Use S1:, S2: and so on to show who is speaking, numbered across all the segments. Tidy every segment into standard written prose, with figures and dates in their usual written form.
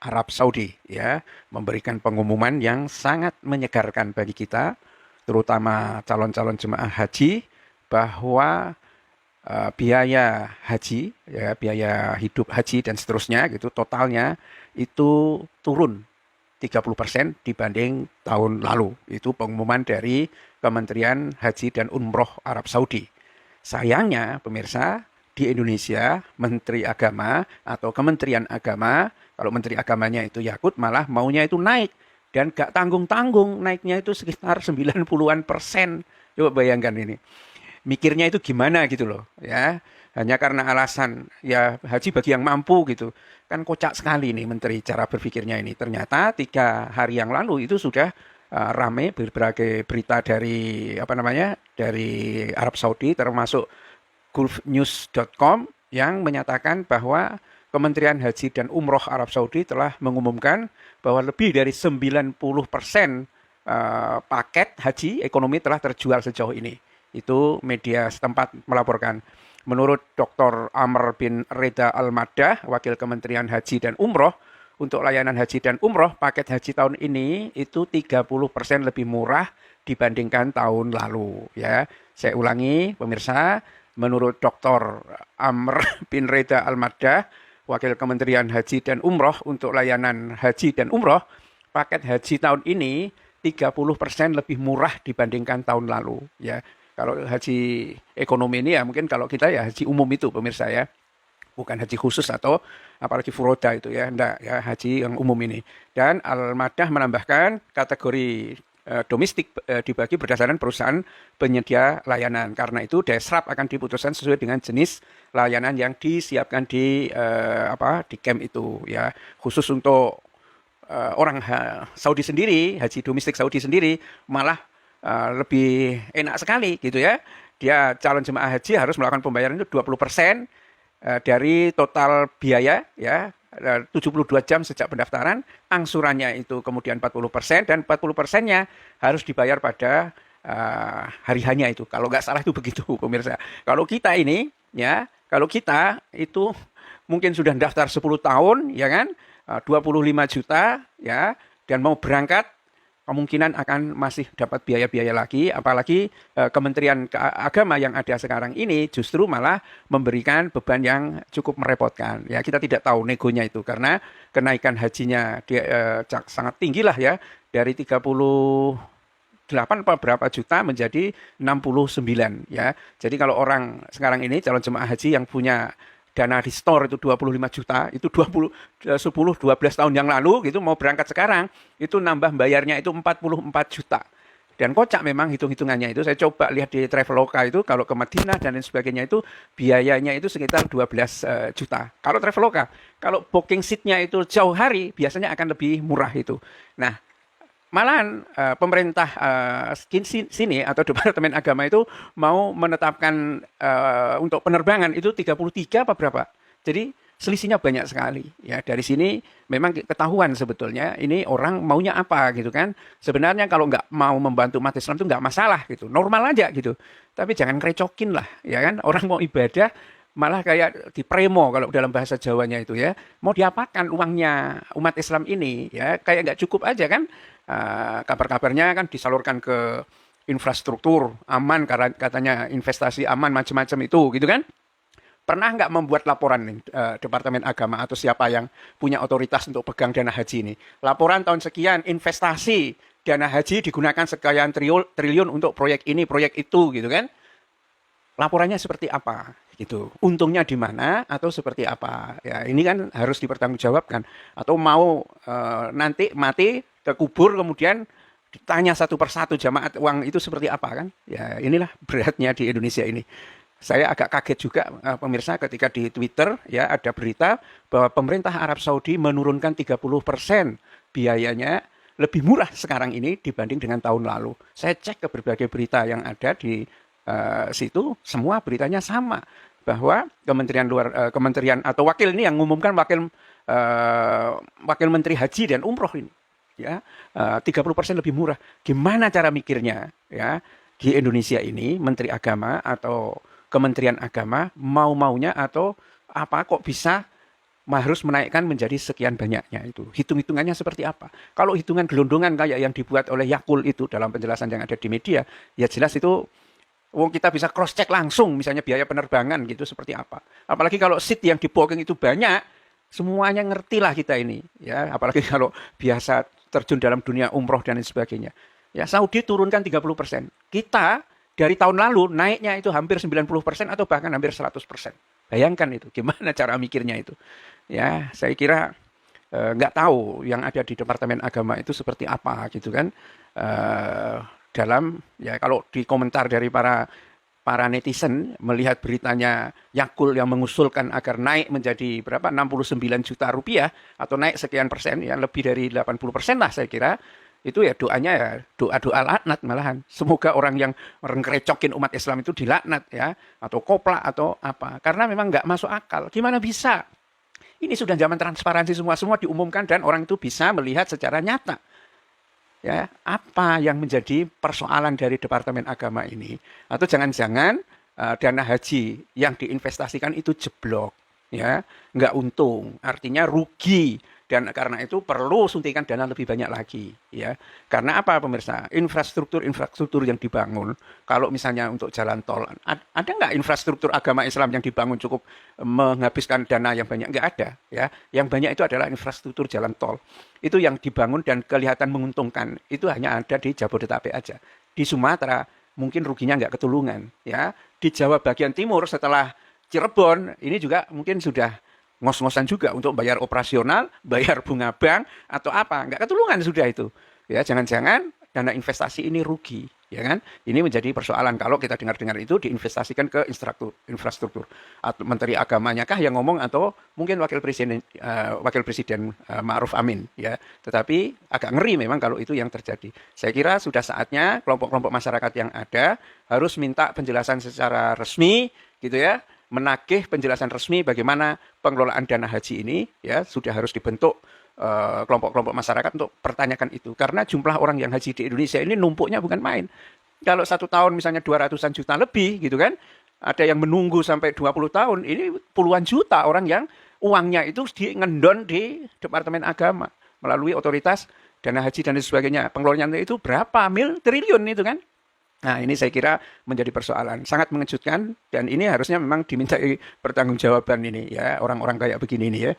S1: Arab Saudi ya, memberikan pengumuman yang sangat menyegarkan bagi kita, terutama calon-calon jemaah haji, bahwa biaya haji, ya, biaya hidup haji dan seterusnya gitu, totalnya itu turun 30% dibanding tahun lalu. Itu pengumuman dari Kementerian Haji dan Umroh Arab Saudi. Sayangnya, pemirsa, di Indonesia, Menteri Agama atau Kementerian Agama, kalau Menteri Agamanya itu Yakut, malah maunya itu naik. Dan gak tanggung-tanggung, naiknya itu sekitar 90-an persen. Coba bayangkan ini, mikirnya itu gimana gitu loh ya, hanya karena alasan ya haji bagi yang mampu gitu kan. Kocak sekali nih menteri cara berpikirnya ini. Ternyata 3 hari yang lalu itu sudah rame berbagai berita dari apa namanya, dari Arab Saudi, termasuk gulfnews.com yang menyatakan bahwa Kementerian Haji dan Umroh Arab Saudi telah mengumumkan bahwa lebih dari 90% paket haji ekonomi telah terjual sejauh ini. Itu media setempat melaporkan. Menurut Dr. Amr bin Reda Al-Maddah, Wakil Kementerian Haji dan Umroh, untuk layanan haji dan umroh, paket haji tahun ini itu 30% lebih murah dibandingkan tahun lalu. Ya, saya ulangi, pemirsa, menurut Dr. Amr bin Reda Al-Maddah, Wakil Kementerian Haji dan Umroh, untuk layanan haji dan umroh, paket haji tahun ini 30% lebih murah dibandingkan tahun lalu. Ya, kalau haji ekonomi ini ya mungkin kalau kita ya haji umum itu pemirsa ya, bukan haji khusus atau apalagi furoda itu ya, enggak ya, haji yang umum ini. Dan Al-Madah menambahkan kategori domestik dibagi berdasarkan perusahaan penyedia layanan. Karena itu Desrap akan diputuskan sesuai dengan jenis layanan yang disiapkan di di camp itu ya. Khusus untuk orang Saudi sendiri, haji domestik Saudi sendiri malah lebih enak sekali gitu ya. Dia calon jemaah haji harus melakukan pembayaran itu 20% dari total biaya ya, 72 jam sejak pendaftaran. Angsurannya itu kemudian 40%, dan 40%-nya harus dibayar pada hari hanya itu. Kalau nggak salah itu begitu pemirsa. Kalau kita ini ya, kalau kita itu mungkin sudah daftar 10 tahun ya kan, 25 juta ya, dan mau berangkat kemungkinan akan masih dapat biaya-biaya lagi, apalagi Kementerian Agama yang ada sekarang ini justru malah memberikan beban yang cukup merepotkan. Ya, kita tidak tahu negonya itu karena kenaikan hajinya sangat tinggi lah ya, dari 38 apa berapa juta menjadi 69 ya. Jadi kalau orang sekarang ini calon jemaah haji yang punya dana di store itu 25 juta, itu 10-12 tahun yang lalu gitu mau berangkat sekarang, itu nambah bayarnya itu 44 juta. Dan kocak memang hitung-hitungannya itu, saya coba lihat di Traveloka itu, kalau ke Madinah dan lain sebagainya itu biayanya itu sekitar 12 juta. Kalau Traveloka, kalau booking seatnya itu jauh hari, biasanya akan lebih murah itu. Nah, malahan pemerintah sini atau Departemen Agama itu mau menetapkan untuk penerbangan itu 33 apa berapa. Jadi selisihnya banyak sekali. Ya, dari sini memang ketahuan sebetulnya ini orang maunya apa gitu kan. Sebenarnya kalau nggak mau membantu umat Islam itu nggak masalah gitu. Normal aja gitu. Tapi jangan krecokin lah ya kan. Orang mau ibadah malah kayak di premo kalau dalam bahasa Jawanya itu ya. Mau diapakan uangnya umat Islam ini ya, kayak nggak cukup aja kan. Kabar-kabarnya kan disalurkan ke infrastruktur aman, karena katanya investasi aman macam-macam itu gitu kan. Pernah nggak membuat laporan nih, Departemen Agama atau siapa yang punya otoritas untuk pegang dana haji ini? Laporan tahun sekian investasi dana haji digunakan sekian triliun untuk proyek ini, proyek itu gitu kan. Laporannya seperti apa gitu, untungnya di mana atau seperti apa ya, ini kan harus dipertanggungjawabkan. Atau mau nanti mati ke kubur kemudian ditanya satu persatu jamaat uang itu seperti apa kan ya. Inilah beratnya di Indonesia ini. Saya agak kaget juga pemirsa ketika di Twitter ya ada berita bahwa pemerintah Arab Saudi menurunkan 30% biayanya, lebih murah sekarang ini dibanding dengan tahun lalu. Saya cek ke berbagai berita yang ada di situ, semua beritanya sama bahwa kementerian atau wakil ini yang mengumumkan, wakil Menteri Haji dan Umroh ini ya, 30% lebih murah. Gimana cara mikirnya ya di Indonesia ini Menteri Agama atau Kementerian Agama mau-maunya atau apa kok bisa harus menaikkan menjadi sekian banyaknya itu. Hitung-hitungannya seperti apa? Kalau hitungan gelondongan kayak yang dibuat oleh Yakul itu dalam penjelasan yang ada di media, ya jelas itu wong kita bisa cross check langsung misalnya biaya penerbangan gitu seperti apa. Apalagi kalau seat yang di booking itu banyak, semuanya ngerti lah kita ini ya, apalagi kalau biasa terjun dalam dunia umroh dan lain sebagainya. Ya, Saudi turunkan 30%. Kita dari tahun lalu naiknya itu hampir 90% atau bahkan hampir 100%. Bayangkan itu, gimana cara mikirnya itu. Ya, saya kira nggak tahu yang ada di Departemen Agama itu seperti apa gitu kan. Dalam ya kalau di komentar dari para netizen melihat beritanya Yakul yang mengusulkan agar naik menjadi berapa 69 juta rupiah atau naik sekian persen ya lebih dari 80% lah saya kira itu ya doanya ya doa-doa laknat malahan. Semoga orang yang ngerecokin umat Islam itu dilaknat ya atau koplak atau apa karena memang nggak masuk akal. Gimana bisa? Ini sudah zaman transparansi semua diumumkan dan orang itu bisa melihat secara nyata. Ya, apa yang menjadi persoalan dari Departemen Agama ini? Atau jangan-jangan dana haji yang diinvestasikan itu jeblok, ya, nggak untung, artinya rugi. Dan karena itu perlu suntikan dana lebih banyak lagi, ya. Karena apa pemirsa? Infrastruktur yang dibangun, kalau misalnya untuk jalan tol, ada nggak infrastruktur agama Islam yang dibangun cukup menghabiskan dana yang banyak? Nggak ada, ya. Yang banyak itu adalah infrastruktur jalan tol. Itu yang dibangun dan kelihatan menguntungkan. Itu hanya ada di Jabodetabek aja. Di Sumatera mungkin ruginya nggak ketulungan, ya. Di Jawa bagian timur setelah Cirebon ini juga mungkin sudah ngos-ngosan juga untuk bayar operasional, bayar bunga bank atau apa, nggak ketulungan sudah itu. Ya, jangan-jangan dana investasi ini rugi, ya kan? Ini menjadi persoalan kalau kita dengar-dengar itu diinvestasikan ke infrastruktur. Atau Menteri Agamanya kah yang ngomong atau mungkin Wakil Presiden Ma'ruf Amin, ya. Tetapi agak ngeri memang kalau itu yang terjadi. Saya kira sudah saatnya kelompok-kelompok masyarakat yang ada harus minta penjelasan secara resmi, gitu ya. Menagih penjelasan resmi bagaimana pengelolaan dana haji ini ya sudah harus dibentuk kelompok-kelompok masyarakat untuk pertanyakan itu karena jumlah orang yang haji di Indonesia ini numpuknya bukan main. Kalau 1 tahun misalnya 200-an juta lebih gitu kan, ada yang menunggu sampai 20 tahun, ini puluhan juta orang yang uangnya itu ngendon di Departemen Agama melalui otoritas dana haji dan sebagainya. Pengelolaan itu berapa triliun itu kan? Nah, ini saya kira menjadi persoalan sangat mengejutkan dan ini harusnya memang dimintai pertanggungjawaban ini ya orang-orang kayak begini ini ya.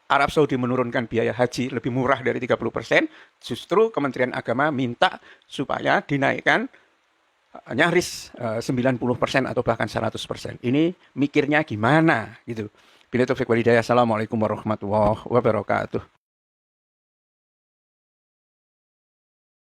S1: Arab Saudi menurunkan biaya haji lebih murah dari 30%, justru Kementerian Agama minta supaya dinaikkan nyaris 90% atau bahkan 100%. Ini mikirnya gimana gitu. Bila taufiq wal hidayah. Assalamualaikum warahmatullahi wabarakatuh.